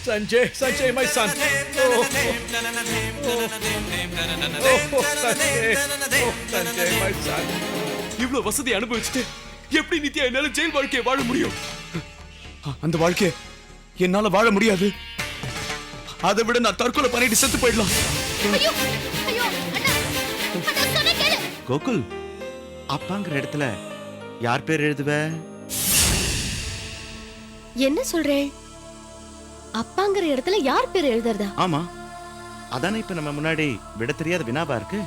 Sanjay, Sanjay, my son. Sanjay, my son. இவ்வளவு வசதி அனுபவிச்சுட்டு எப்படி நித்யா என்னால ஜெயில் வாழ்க்கையை வாழ முடியும்? அந்த வாழ்க்கையை என்னால வாழ முடியாது. அதை விட நான் தற்கொலை பண்ணிட்டு செத்து போயிடலாம். ஐயோ ஐயோ அண்ணா அண்ணா சொன்ன கேளு. கோகுல், அப்பாங்கிற இடத்துல யார் பேர் எழுதுவ? என்ன சொல்றே? அப்பாங்கிற இடத்துல யார் பேர் எழுதுறதா? ஆமா, அதானே இப்ப நம்ம முன்னாடி விட தெரியாத வினாவா இருக்கு.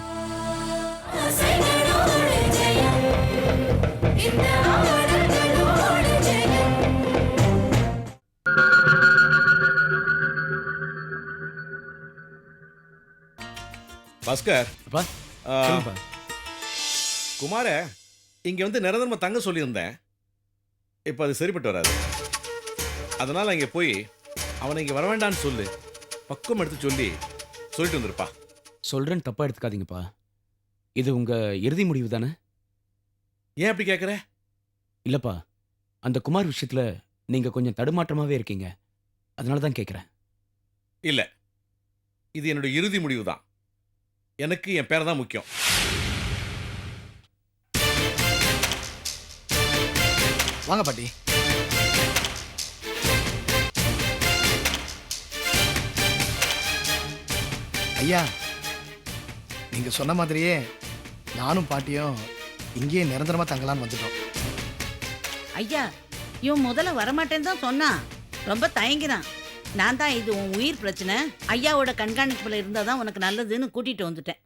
பாஸ்கர், அப்பா, சொல்லுப்பா. குமார இங்க வந்து நிரந்தரமா தங்க சொல்லியிருந்தேன். இப்ப அது சரிப்பட்டு வராது. அதனால இங்க போய் அவனை இங்க வர வேண்டான்னு சொல்லு. பக்கம் எடுத்து சொல்லிட்டு வந்திருப்பா. சொல்றேன்னு தப்பா எடுத்துக்காதீங்கப்பா. இது உங்க இறுதி முடிவு தானே? ஏன் அப்படி கேட்குற? இல்லப்பா, அந்த குமார் விஷயத்துல நீங்க கொஞ்சம் தடுமாற்றமாவே இருக்கீங்க. அதனால தான் கேட்குறேன். இல்ல, இது என்னோட இறுதி முடிவு தான். எனக்கு என் பேரை தான் முக்கியம். வாங்க பாட்டி. ஐயா, நீங்க சொன்ன மாதிரியே நானும் பாட்டியும் இங்கேயே நிரந்தரமா தங்கலான்னு வந்துட்டோம். ஐயா, இவன் முதல்ல வரமாட்டேன்னு தான் சொன்னான். ரொம்ப தயங்கினான். நான் தான் இது உன் உயிர் பிரச்சனை, ஐயாவோட கண்காணிப்புல இருந்தாதான் உனக்கு நல்லதுன்னு கூட்டிட்டு வந்துட்டேன்.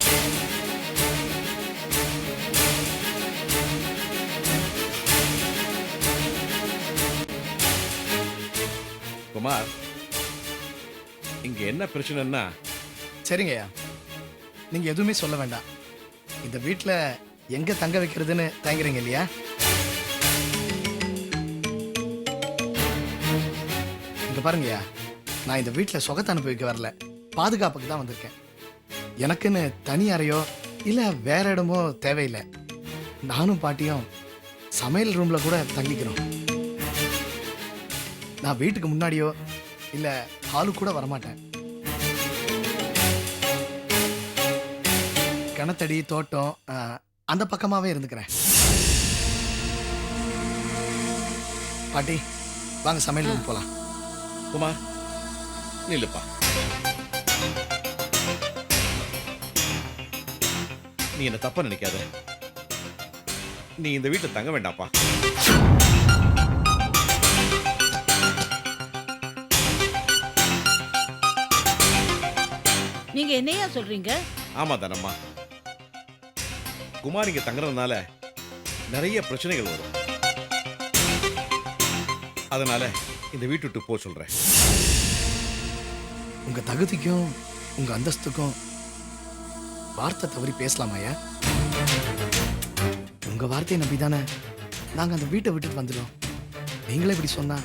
குமார், இங்க என்ன பிரச்சனைன்னா, சரிங்க ஐயா, நீங்க எதுவுமே சொல்ல வேண்டாம். இந்த வீட்டில் எங்க தங்க வைக்கிறதுன்னு தயங்குறீங்க இல்லையா? இங்க பாருங்கய்யா, நான் இந்த வீட்டில் சுகத்தை அனுபவிக்க வரல, பாதுகாப்புக்கு தான் வந்திருக்கேன். எனக்குன்னு தனி அறையோ இல்லை வேற இடமோ தேவையில்லை. நானும் பாட்டியும் சமையல் ரூம்ல கூட தங்கிக்கிறோம். நான் வீட்டுக்கு முன்னாடியோ இல்லை ஹாலுக்கு கூட வரமாட்டேன். கிணத்தடி, தோட்டம் அந்த பக்கமாவே இருந்துக்கிறேன். பாட்டி, வாங்க சமையல் ரூம் போலாம். குமார் நில்லுப்பா. நீ என்ன தப்பா நினைக்காத. நீ இந்த வீட்டில் தங்க வேண்டாப்பா. நீங்க என்னையா சொல்றீங்க? ஆமா தானம்மா, குமார் இங்க தங்குறதுனால நிறைய பிரச்சனைகள் வரும். அதனால இந்த வீட்டு விட்டு போ சொல்றேன். உங்க தகுதிக்கும் உங்க அந்தஸ்துக்கும் வார்த்தை தவறி பேசலாமாயா? உங்க வார்த்தையை நம்பிதானே நாங்க அந்த வீட்டை விட்டுட்டு வந்துட்டோம். நீங்களே இப்படி சொன்னா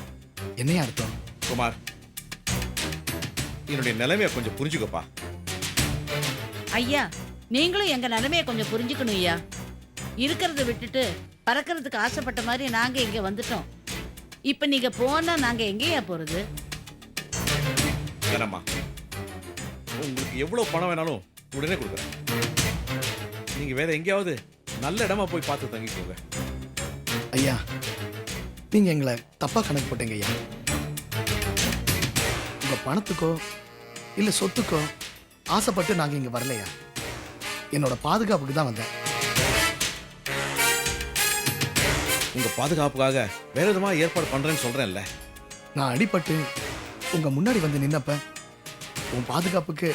என்னையா அர்த்தம்? குமார், என்னுடைய நிலைமையை கொஞ்சம் புரிஞ்சுக்கப்பா. ஐயா, நீங்களும் எங்க நிலைமைய கொஞ்சம் புரிஞ்சுக்கணும் ஐயா. இருக்கிறத விட்டுட்டு பறக்கிறதுக்கு ஆசைப்பட்ட மாதிரி நாங்க இங்க வந்துட்டோம். இப்ப நீங்க போனா நாங்க எங்கேயா போறது? வேணாம்மா, உங்களுக்கு எவ்வளவு பணம் வேணாலும் உடனே கொடுக்குறேன். நீங்க வேற எங்கேயாவது நல்ல இடமா போய் பார்த்து தங்கிக்கோங்க. ஐயா, நீங்க எங்களை தப்பா கணக்கு போட்டீங்க ஐயா. உங்க பணத்துக்கோ இல்ல சொத்துக்கோ ஆசைப்பட்டு நாங்க இங்க வரலையா. என்னோட பாதுகாப்புக்கு தான் வந்தேன். உங்க பாதுகாப்புக்காக வேற விதமா ஏற்பாடு பண்றேன்னு சொல்றேன்ல. நான் அடிபட்டு உங்க முன்னாடி வந்து நின்னப்ப உன் பாதுகாப்புக்கு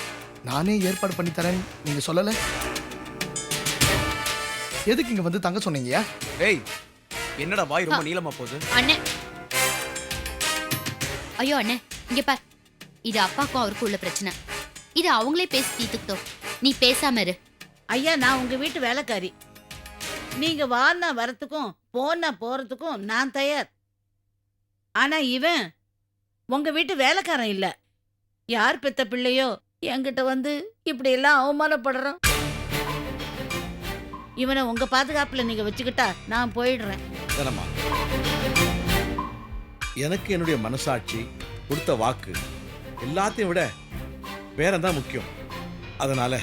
நானே ஏற்பாடு பண்ணி தரேன்னு நீங்க சொல்லல. எதுக்கு இங்க வந்து தங்க சொன்னீங்கயா? ஏய், என்னடா வாய் ரொம்ப நீளமா போகுது? அண்ணே, ஐயோ அண்ணே, இங்க பார். இது அப்பாக்கும் அவருக்கும் உள்ள பிரச்சனை. இது அவங்களே பேசி தீர்த்துக்கிட்டோம். நீ பேசாம இரு. ஐயா, நான் உங்க வீட்டு வேலைக்காரி. நீங்க வான்னா வரத்துக்கும் போனா போறதுக்கும் நான் தயார். ஆனா இவன் உங்க வீட்டு வேலைக்காரன் இல்ல. யார் பெத்த பிள்ளையோ என்கிட்ட வந்து இப்படி எல்லாம் அவமானப்படுறான். இவனை உங்க பாதுகாப்புல நீங்க வச்சுக்கிட்டா நான் போயிடுறேன். எனக்கு என்னுடைய மனசாட்சி கொடுத்த வாக்கு எல்லாத்தையும் விட பேரன் தான் முக்கியம். அதனால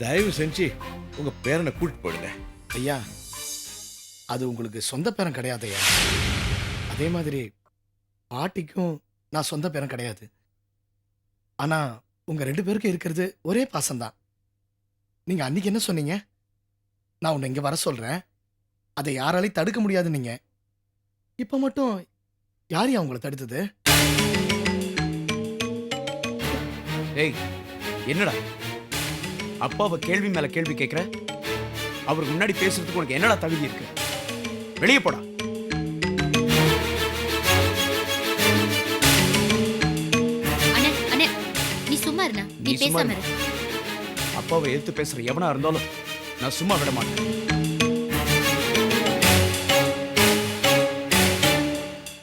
தயவு செஞ்சு உங்க பேரனை கூட்டிட்டு போயிடுங்க. ஐயா அது உங்களுக்கு சொந்த பேரன் கிடையாது ஐயா. அதே மாதிரி பாட்டிக்கும் நான் சொந்த பேரன் கிடையாது. ஆனா உங்க 2 பேருக்கும் இருக்கிறது ஒரே பாசம்தான். நீங்க அன்னைக்கு என்ன சொன்னீங்க? நான் உன்னை இங்க வர சொல்றேன், அதை யாராலையும் தடுக்க முடியாது நீங்க. இப்ப மட்டும் யாரையா உங்களை தடுத்தது? ஏய் என்னடா அப்பாவை கேள்வி மேல கேள்வி கேட்கிற? அவருக்கு முன்னாடி பேசுறதுக்கு உனக்கு என்னடா தகுதி இருக்கு? வெளியே போடா. அண்ணே அண்ணே நீ சும்மா இருண்ணா, நீ நீ சும்மா பேசாம இரு. இரு. அப்பாவை எதிர்த்து பேசுற எவனா இருந்தாலும் நான் சும்மா விட மாட்டேன்.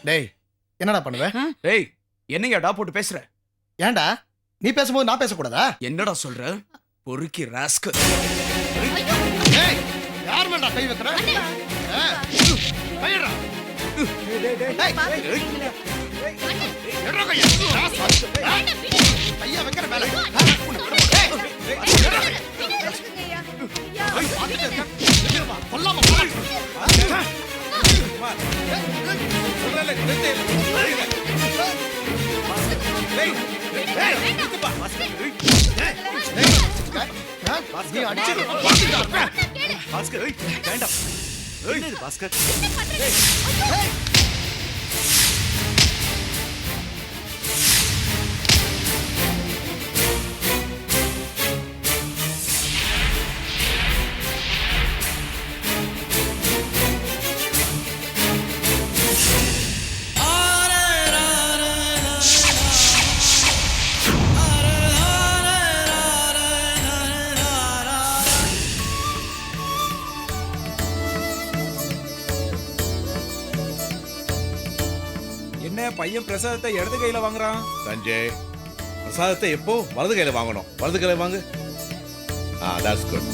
டேய் என்னடா பண்ணுவ? ஏய் என்னையா டா போட்டு பேசுற? ஏன்டா நீ பேசும்போது நான் பேசக்கூடாதா? என்னடா சொல்ற? பொறுக்கி ராஸ்க். ஏய் யார் மேலடா கை வைக்கிற? கையடா. ஐயா வைக்கிற மேல. கொல்லாம போடா. குமார், சொல்றேன்ல, நிறுத்து. ஏய், ஏய், நிறுத்துப்பா. நீ அடிச்சு பாஸ்கர் ஏய், வேண்டாம். என்னது பாஸ்கர்? என்ன பையன் பிரசாதத்தை இடது கையில வாங்குறான்? சஞ்சய், பிரசாதத்தை எப்போ வலது கையில வாங்கணும். வலது கையில வாங்கு. That's good.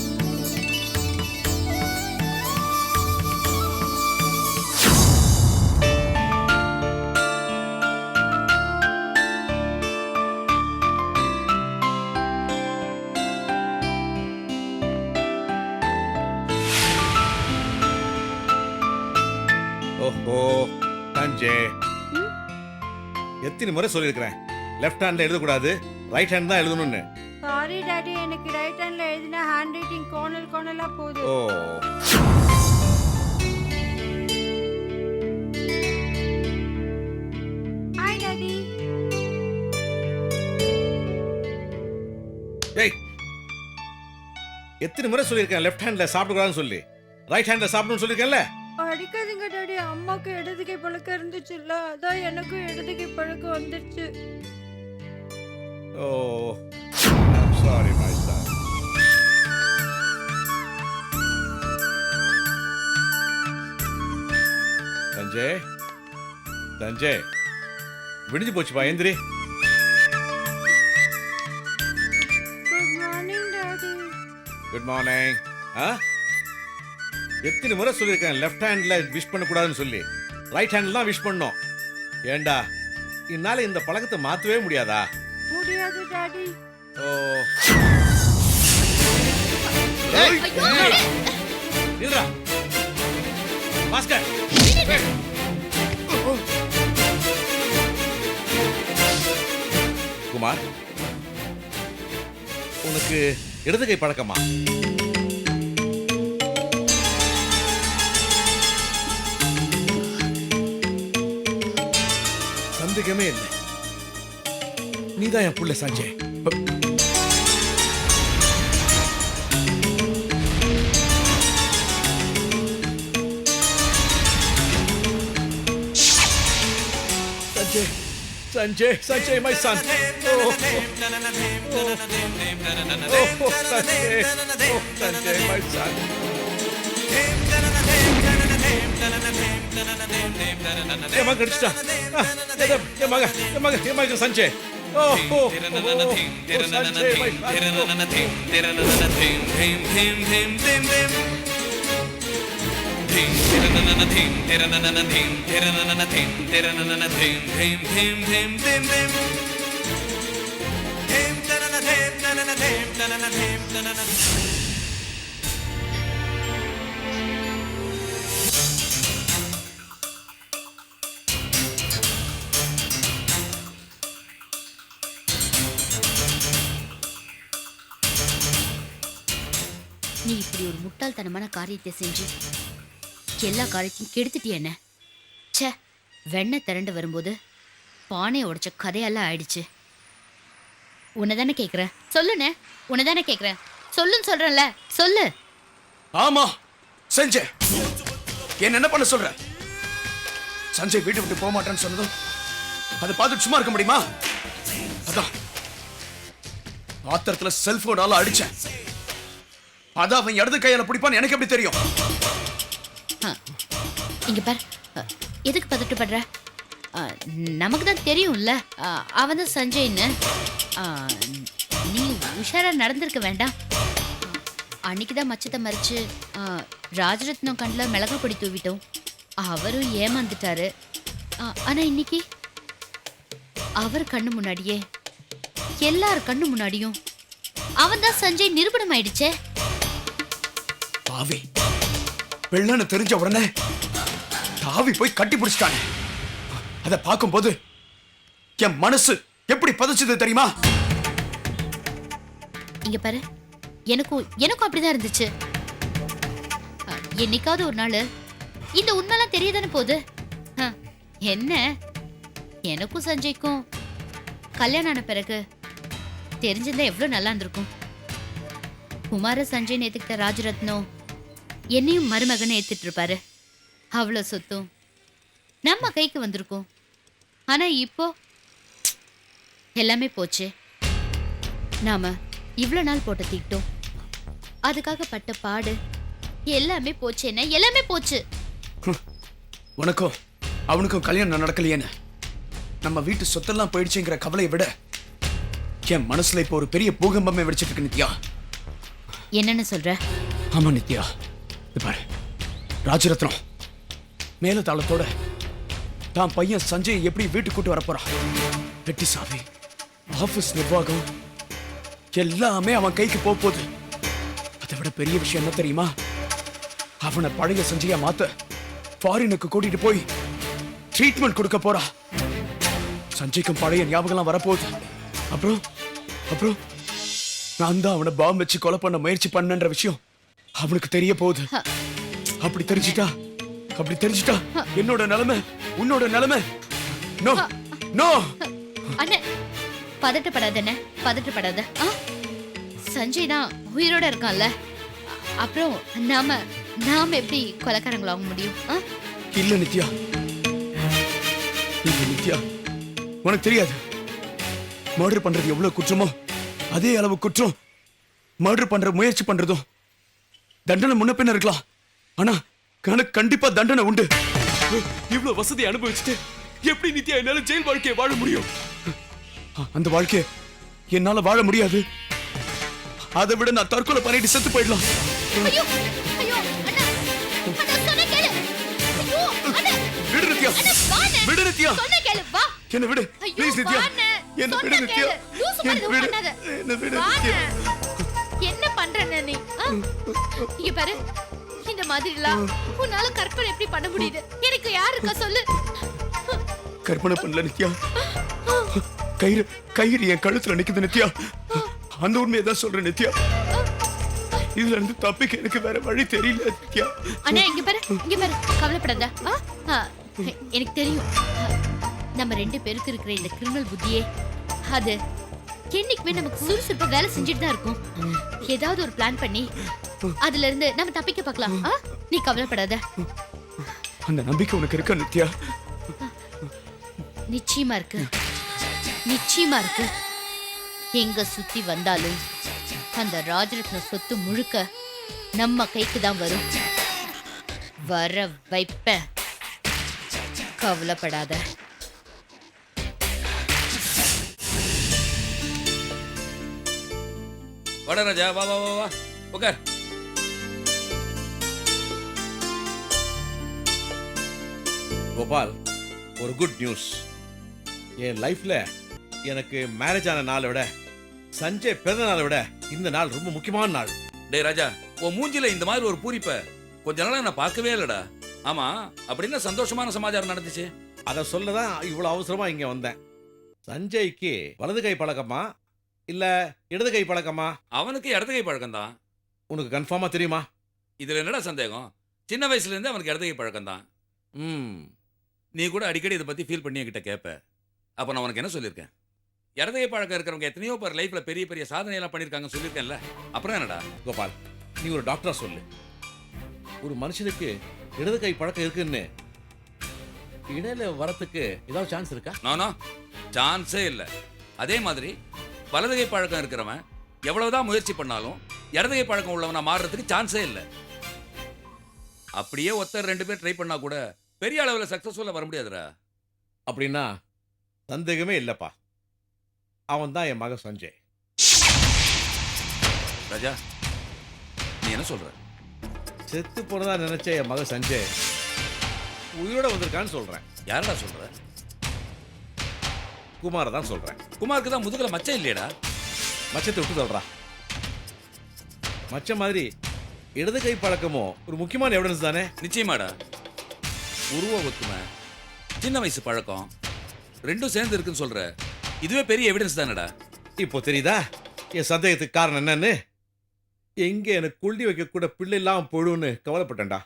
ஓஹோ சஞ்சய், எத்தனை முறை சொல்லியிருக்கிறேன் லெஃப்ட் ஹேண்ட்ல எழுதக்கூடாது, ரைட் ஹேண்ட் தான் எழுதணும்னு. சாரி டாடி, எனக்கு ரைட் ஹேண்ட்ல எழுதின ஹேண்ட் ரைட்டிங் கோணலா போகுது. ஓ ஹாய் டாடி. ஏய், எத்தனை முறை சொல்லியிருக்கேன் லெஃப்ட் ஹேண்ட்ல சாப்பிடக்கூடாதுன்னு சொல்லி, ரைட் ஹேண்ட்ல சாப்பிடணும்னு சொல்லியிருக்கேன்ல. அடிக்காதீங்க டாடி, அம்மாக்கு இடது கை பழக்கம் இருந்துச்சுல்ல, அதான் எனக்கும் இடது கை பழக்கம் வந்துருச்சு. Oh sorry my son. Sanjay, Sanjay, விடிஞ்சு போச்சுப்பா, எந்திரி. Good morning daddy. Good morning. எத்தனை முறை சொல்லியிருக்கேன் லெஃப்ட் ஹேண்ட்ல விஷ் பண்ணக்கூடாதுன்னு சொல்லி, ரைட் ஹேண்ட்ல தான் விஷ் பண்ணோம். ஏண்டா என்னால இந்த பழக்கத்தை மாத்தவே முடியாதா? முடியாது டாடி. ஓ இல்லடா பாஸ்கர். குமார், உனக்கு இடது கை பழக்கமா? சந்தேகமே இல்லை, நீதான் என் புள்ள Sanjay. Sanjay, Sanjay, my son. Oh, Sanjay, Sanjay, my son. என் மகன் அடிச்சிட்டா. என் மகன் சஞ்சய். Sanjay, my son. நீ இப்படி ஒரு முட்டாள்தனமான காரியத்தை செஞ்சு எல்லா காரியத்தையும் கெடுத்துட்டிய என்ன? ச்சே, வெண்ணெய் திரண்டு வரும்போது பானையை உடைச்ச கதையெல்லாம் ஆயிடுச்சு. உன்னதானே கேக்குறேன், சொல்லுண்ணே. உன்னதானே கேக்குறேன், சொல்லுன்னு சொல்றேன்ல, சொல்லு. ஆமா செஞ்சேன். என்ன பண்ண சொல்ற? சஞ்சய் வீட்டு விட்டு போக மாட்டேன்னு சொன்னதும் அதை பார்த்துட்டு சும்மா இருக்க முடியுமா? அதான் ஆத்திரத்துல செல்போனால அடிச்சேன். அதான் அவன் இடது கையால பிடிப்பான்னு எனக்கு எப்படி தெரியும்? இங்க பார், எதுக்கு பதட்டப்படுற? நமக்கு தான் தெரியும்ல அவன் தான் சஞ்சய்னு. நீ உஷாரா நடந்திருக்க வேண்டாம். அன்னைக்கு தான் மச்சத்தை மறிச்சு ராஜரத்னம் கண்ணில் மிளகா பொடி தூவிட்டோம். அவரும் ஏமாந்துட்டாரு. ஆனா இன்னைக்கு அவர் கண்ணு முன்னாடியே, எல்லார் கண்ணு முன்னாடியும் அவன் தான் சஞ்சய் நிரூபணம் ஆயிடுச்சே. பாவி, வெள்ளன்னு தெரிஞ்ச உடனே தாவி போய் கட்டி பிடிச்சிட்டானே. அதை பார்க்கும்போது என் மனசு எப்படி பதச்சது தெரியுமா? இங்க பாரு, எனக்கும் அப்படிதான் இருந்துச்சு. என்னைக்காவது ஒரு நாள் இந்த உண்மைலாம் தெரியதானே போகுது. என்ன, எனக்கும் சஞ்சய்க்கும் கல்யாணம் ஆன பிறகு தெரிஞ்சிருந்தா எவ்வளவு நல்லா இருந்திருக்கும். குமார சஞ்சய் ஏத்துக்கிட்ட ராஜரத்னம் என்னையும் மருமகனை ஏத்துட்டு இருப்பாரு. அவ்வளவு சொத்தும் நம்ம கைக்கு வந்திருக்கும். ஆனா இப்போ எல்லாமே போச்சு. நாம இவ்வளவு நாள் போட்ட தீட்டோம், அதுக்காக பட்ட பாடு எல்லாமே போச்சு. என்ன, எல்லாமே போச்சு. உனக்கும் அவனுக்கும் கல்யாணம் நடக்கலையேன்னு நம்ம வீட்டு சொத்தெல்லாம் போயிடுச்சுங்கிற கவலையை விட என் மனசுல இப்போ ஒரு பெரிய பூகம்பமே வெடிச்சிட்டு இருக்கு நித்யா. என்னன்னு சொல்ற? ஆமா நித்யா, இது பாரு, ராஜரத்னம் மேல தாளத்தோட தான் பையன் சஞ்சய் எப்படி வீட்டுக்கு கூட்டு வரப்போறான். வெட்டி சாவி, ஆபீஸ் நிர்வாகம் எல்லாமே அவன் கைக்கு போகுது. அதை விட பெரிய விஷயம் என்ன தெரியுமா? அவனை பழைய சஞ்சயா மாத்த ஃபாரினுக்கு கூட்டிட்டு போய் ட்ரீட்மெண்ட் கொடுக்க போறா. சஞ்சய்க்கும் பழைய ஞாபகம் வரப்போகுது. அப்புறம் அப்புறம் நான் தான் அவனை பாம்பு வச்சு கொலை பண்ண முயற்சி பண்ணன்ற விஷயம் அவனுக்கு தெரிய போகுது. அப்படி தெரிஞ்சிட்டா என்னோட நிலைமை, உன்னோட நிலைமை. நோ நோ அண்ணே, பதட்டப்படாத, பதட்டப்படாத. சஞ்சய் தான் உயிரோட இருக்கான்ல. அப்புறம் நாம எப்படி கொலைக்காரங்களாக முடியும்? இல்ல நித்யா, இல்ல நித்யா, உனக்கு தெரியாது மர்டர் பண்றது எவ்வளவு குற்றமோ அதே அளவு குற்றம் மர்டர் பண்ற முயற்சி பண்றதும். தண்டனை முன்ன பின்ன இருக்கலாம், ஆனா கண்டிப்பா தண்டனை உண்டு. இவ்வளவு வசதி அனுபவிச்சுட்டு எப்படி நித்யா என்னால ஜெயில் வாழ்க்கையை வாழ முடியும்? அந்த வாழ்க்கைய என்னால வாழ முடியாது. அதை விட நான் தற்கொலை பண்ணிட்டு செத்து போயிடலாம். ஐயோ, ஐயோ, அண்ணா, அண்ணா, சொன்ன கேளு. ஐயோ, அண்ணா, விடு நித்யா, அண்ணா, வா அண்ணா. விடு நித்யா, சொன்ன கேளு, வா. என்ன விடு ஐயோ, ப்ளீஸ் நித்யா, வா அண்ணா. என்ன சொன்ன விடு நித்யா, கேளு. லூசு மாதிரி என்ன விடு, பண்ணாத. என்ன விடு வா நித்யா. அண்ணா. என்ன பண்றேன்னு நீ? இங்க பாரு, இந்த மாதிரிலாம் உன்னால கற்பனை எப்படி பண்ண முடியுது? எனக்கு யாரு இருக்கா சொல்லு. கற்பனை பண்ணல நித்யா, கயிறு என் கழுத்துல நிக்குது நித்யா. அந்த உண்மையை தான் சொல்றேன் நித்யா. இதுல இருந்து தப்பிக்க எனக்கு வேற வழி தெரியல நித்யா. அண்ணா, இங்க பாரு, கவலைப்படாத. எனக்கு தெரியும், நம்ம ரெண்டு பேருக்கு இருக்கிற இந்த கிரிமினல் புத்தியே அது என்னைக்குமே நமக்கு சுறுசுறுப்பா வேலை செஞ்சுட்டு தான் இருக்கும். ஏதாவது ஒரு பிளான் பண்ணி அதுல இருந்து நம்ம தப்பிக்க பார்க்கலாம். நீ கவலைப்படாத. அந்த நம்பிக்கை உனக்கு இருக்கா நித்யா? நிச்சயமா இருக்கு, நிச்சயமா இருக்கு. எங்க சுத்தி வந்தாலும் அந்த ராஜரத்ன சொத்து முழுக்க நம்ம கைக்கு தான் வரும். வர வைப்பேன், கவலைப்படாத. வாடா ராஜா, வா வா வா வா, உட்கார். கோபால், ஒரு குட் நியூஸ். என் லைஃப்ல எனக்கு மேரேஜ் ஆன நாளை விட சஞ்சய் பிறந்த நாளை விட இந்த நாள் ரொம்ப முக்கியமான நாள். டேய் ராஜா, உன் மூஞ்சில இந்த மாதிரி ஒரு பூரிப்ப கொஞ்ச நாளா நான் பார்க்கவே இல்லடா. ஆமா, அப்படின்னா சந்தோஷமான சமாச்சாரம் நடந்துச்சு. அதை சொல்லதான் இவ்வளவு அவசரமா இங்க வந்தேன். சஞ்சய்க்கு வலது கை பழக்கமா இல்ல இடது கை பழக்கமா? அவனுக்கு இடது கை பழக்கம் தான். உனக்கு கன்ஃபார்மா தெரியுமா? இதுல என்னடா சந்தேகம்? சின்ன வயசுல இருந்து அவனுக்கு இடது கை பழக்கம் தான். ம். நீ கூட அடிக்கடி இதை பத்தி ஃபீல் பண்ணி என்கிட்ட கேட்ப. அப்ப நான் உனக்கு என்ன சொல்லியிருக்கேன்? இடது கை பழக்கம் இருக்கிறவங்க எத்தனையோ பேர் லைஃப்ல பெரிய பெரிய சாதனை எல்லாம் பண்ணிருக்காங்கன்னு சொல்லியிருக்கேன்ல. அப்புறம் என்னடா? கோபால், நீ ஒரு டாக்டரா சொல்லு. ஒரு மனுஷனுக்கு இடது கை பழக்கம் இருக்குன்னு இடையில வரத்துக்கு ஏதாவது சான்ஸ் இருக்கா? நானா சான்ஸே இல்லை. அதே மாதிரி வலது கை பழக்கம் இருக்கிறவன் எவ்வளவுதான் முயற்சி பண்ணாலும் இடது கை பழக்கம் உள்ளவனா மாறுறதுக்கு சான்ஸே இல்லை. அப்படியே ஒருத்தர் 2 பேர் ட்ரை பண்ணா கூட பெரிய அளவுல சக்சஸ்ஃபுல்லா வர முடியாதுடா. அப்படின்னா சந்தேகமே இல்லப்பா, அவன் தான் என் மகன் சஞ்சய். ராஜா, நீ என்ன சொல்ற? செத்து போனதா நினைச்ச என் மகன் சஞ்சய் உயிரோட வந்திருக்கான்னு சொல்றேன். யாரடா சொல்ற? குமார தான் சொல்றேன். குமாருக்கு தான் முதுகுல மச்சம் இல்லையடா. மச்சத்தை விட்டு சொல்றா. மச்சம் மாதிரி இடது கை பழக்கமோ ஒரு முக்கியமான எவிடன்ஸ் தானே? நிச்சயமாடா. உருவ ஒத்துமை, சின்ன வயசு பழக்கம் ரெண்டும் சேர்ந்து இருக்குன்னு சொல்ற. இதுவே பெரிய எவிடன்ஸ் தானடா. இப்போ தெரியுதா என் சந்தேகத்துக்கு காரணம் என்னன்னு? எங்க எனக்கு கொள்ளி வைக்க கூட பிள்ளை இல்லாம போடுன்னு கவலைப்பட்டேன்டா.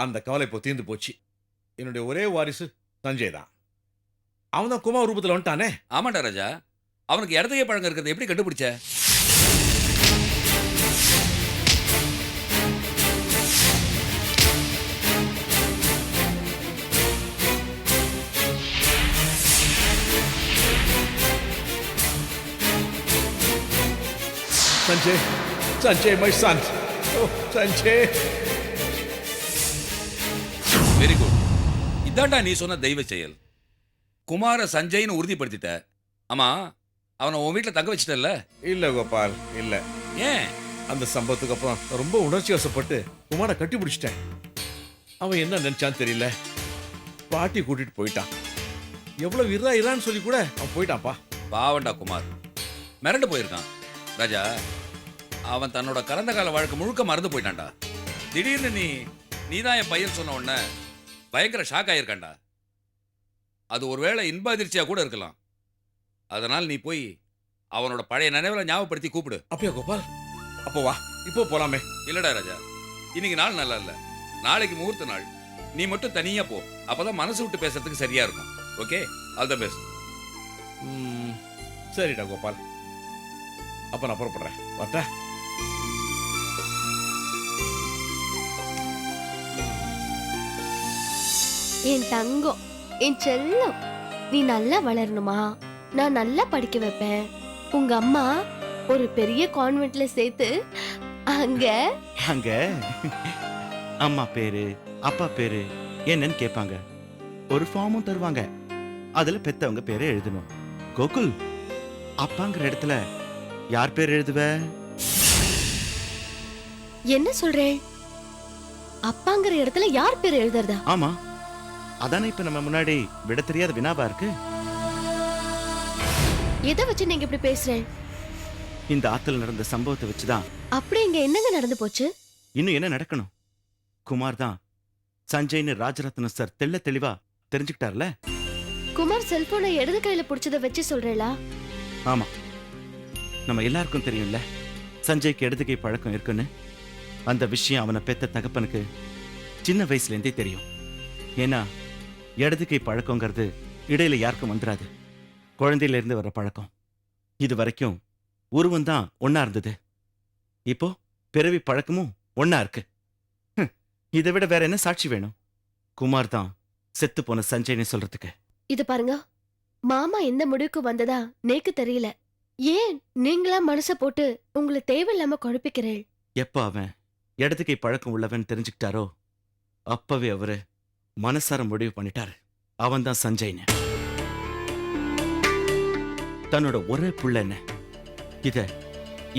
அந்த கவலை இப்போ தீர்ந்து போச்சு. என்னுடைய ஒரே வாரிசு சஞ்சய் தான். அவன் தான் குமார் ரூபத்தில் வந்துட்டானே. ஆமாண்டா ராஜா, அவனுக்கு இடது கை பழக்கம் இருக்கிறது எப்படி கண்டுபிடிச்ச? Sanjay, Sanjay my son. ஓ சஞ்சய். Very good. இதாண்டா நீ சொன்ன தெய்வ செயல். குமார சஞ்சய்னு உறுதிப்படுத்திட்ட. ஆமா, அவனை உன் வீட்டில் தங்க வச்சிட்டல்ல? இல்ல கோபால், இல்ல. ஏன்? அந்த சம்பவத்துக்கு அப்புறம் ரொம்ப உணர்ச்சி வசப்பட்டு குமாரை கட்டி பிடிச்சிட்டேன். அவன் என்ன நினைச்சான்னு தெரியல, பாட்டி கூட்டிட்டு போயிட்டான். எவ்வளவு இரான்னு சொல்லி கூட அவன் போயிட்டான்ப்பா. பாவண்டா குமார், மிரண்டு போயிருக்கான். ராஜா, அவன் தன்னோட கடந்த கால வாழ்க்கை முழுக்க மறந்து போயிட்டான்டா. திடீர்னு நீதான் என் பையன் சொன்ன உடனே பயங்கர ஷாக் ஆயிருக்கான்டா. அது ஒருவேளை இன்ப அதிர்ச்சியா கூட இருக்கலாம். அதனால் நீ போய் அவனோட பழைய நினைவுல ஞாபகப்படுத்தி கூப்பிடு. அப்படியா கோபால்? அப்போ வா, இப்போ போலாமே. இல்லடா ராஜா, இன்னைக்கு நாள் நல்லா இல்ல. நாளைக்கு முகூர்த்த நாள். நீ மட்டும் தனியா போ. அப்பதான் மனசு விட்டு பேசுறதுக்கு சரியா இருக்கும். Okay, all the best. சரிடா கோபால், அப்ப நான் புறப்படுறேன். வரட்டா? என் தங்கம், என் செல்லம், நீ நல்லா வளரணுமா? நான் நல்லா படிக்க வைப்பேன். உங்க அம்மா ஒரு பெரிய கான்வென்ட்ல சேர்த்து அங்க அங்க அம்மா பேரு அப்பா பேரு என்னன்னு கேட்பாங்க. ஒரு ஃபார்மும் தருவாங்க. அதுல பெத்தவங்க பேரை எழுதணும். கோகுல், அப்பாங்கிற இடத்துல யார் பேர் எழுதுவ? என்ன சொல்றேன்? அப்பாங்கிற இடத்துல யார் பேர் எழுதுறதா? ஆமா, அதானே இப்ப நம்ம முன்னாடி விட தெரியாத வினாவா இருக்கு. எதை வச்சு நீங்க இப்படி பேசுறேன்? இந்த ஆத்துல நடந்த சம்பவத்தை வச்சுதான். அப்படி இங்க என்னங்க நடந்து போச்சு? இன்னும் என்ன நடக்கணும்? குமார் தான் சஞ்சய்னு ராஜரத்னம் சார் தெள்ள தெளிவா தெரிஞ்சுக்கிட்டார்ல. குமார் செல்போனை இடது கையில புடிச்சத வச்சு சொல்றேளா? ஆமா, நம்ம எல்லாருக்கும் தெரியும்ல சஞ்சய்க்கு இடது கை பழக்கம் இருக்குன்னு. அந்த விஷயம் அவனை பெத்த தகப்பனுக்கு சின்ன வயசுல இருந்தே தெரியும். ஏன்னா இடது கை பழக்கங்கிறது இடையில யாருக்கும் வந்துடாது. குழந்தையில இருந்து வர பழக்கம். இது வரைக்கும் உருவம் தான் ஒன்னா இருந்தது. இப்போ பிறவி பழக்கமும் ஒன்னா இருக்கு. இதை விட வேற என்ன சாட்சி வேணும்? குமார் தான் செத்து போன சஞ்சய்னு சொல்றதுக்கு. இது பாருங்க, மாமா எந்த முடிவுக்கு வந்ததா நேக்கு தெரியல. ஏன் நீங்களா மனச போட்டு உங்களை தேவையில்லாம குழப்பிக்கிறேன்? எப்ப அவன் இடது கை பழக்கம் உள்ளவன் தெரிஞ்சுக்கிட்டாரோ அப்பவே அவரு மனசார முடிவு பண்ணிட்டாரு. அவன் தான் சஞ்சய்னு. தன்னோட ஒரே புள்ள என்ன, இத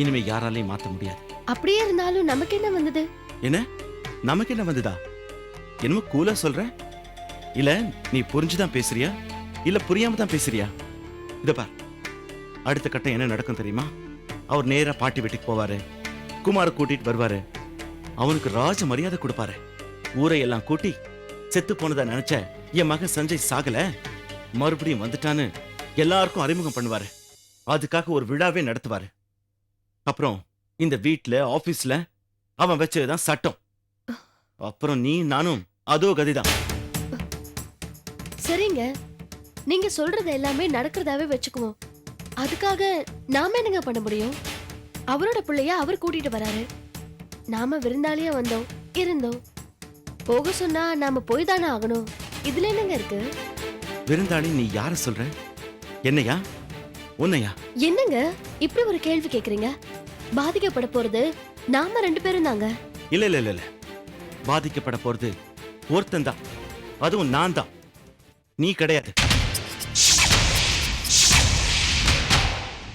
இனிமே யாராலையும் மாத்த முடியாது. அப்படியே இருந்தாலும் நமக்கு என்ன வந்தது? என்ன நமக்கு என்ன வந்ததா? என்னமோ கூலா சொல்ற? இல்ல நீ புரிஞ்சுதான் பேசுறியா இல்ல புரியாம தான் பேசுறியா? இத பார், அடுத்த கட்டம் என்ன நடக்கும் தெரியுமா? அவர் நேரா பாட்டி வீட்டுக்கு போவாரு, குமார கூட்டிட்டு வருவாரு, அவனுக்கு ராஜ மரியாதை கொடுப்பாரு. ஊரையெல்லாம் கூட்டி செத்து போனதா நினைச்ச என் மகன் சஞ்சய் சாகல, மறுபடியும் வந்துட்டான்னு எல்லாருக்கும் அறிமுகம் பண்ணுவாரு. அதுக்காக ஒரு விழாவே நடத்துவாரு. அப்புறம் இந்த வீட்ல ஆபீஸ்ல அவன் வச்சதுதான் சட்டம். அப்புறம் நீ நானும் அதோ கதிதான். சரிங்க, நீங்க சொல்றது எல்லாமே நடக்கிறதாவே வச்சுக்குவோம். அதுக்காக நாம என்னங்க பண்ண முடியும்? அவரோட பிள்ளைய அவர் கூட்டிட்டு வராரு, நாம விருந்தாளியா வந்தோம், இருந்தோம். போக சொன்னா நாம போய் தானே ஆகணும். இதுல என்னங்க இருக்கு? விருந்தாளி நீ யார சொல்ற? என்னையா? உன்னையா? என்னங்க இப்படி ஒரு கேள்வி கேக்குறீங்க? பாதிக்கப்பட போறது நாம 2 பேரும் தாங்க. இல்ல இல்ல இல்ல இல்ல, பாதிக்கப்பட போறது ஒருத்தன் தான், அதுவும் நான் தான், நீ கிடையாது.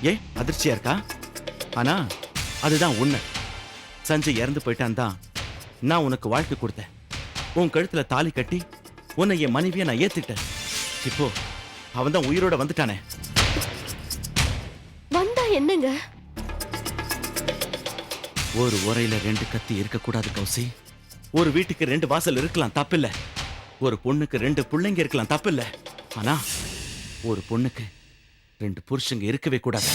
ஏ அதிர்ச்சியா இருக்கா? ஆனா அதுதான் உண்மை. சஞ்சய் இறந்து போயிட்டான் தான் நான் உனக்கு வாழ்க்கை கொடுத்தேன். உன் கழுத்துல தாலி கட்டி உன்னை என் மனைவியை நான் ஏத்துட்டேன். இப்போ அவன் தான் உயிரோட வந்துட்டானே. வந்தா என்னங்க? ஒரு உரையில 2 கத்தி இருக்கக்கூடாது கௌசி. ஒரு வீட்டுக்கு 2 வாசல் இருக்கலாம், தப்பில்ல. ஒரு பொண்ணுக்கு 2 பிள்ளைங்க இருக்கலாம், தப்பில்ல. ஆனா ஒரு பொண்ணுக்கு 2 புருஷங்க இருக்கவே கூடாது.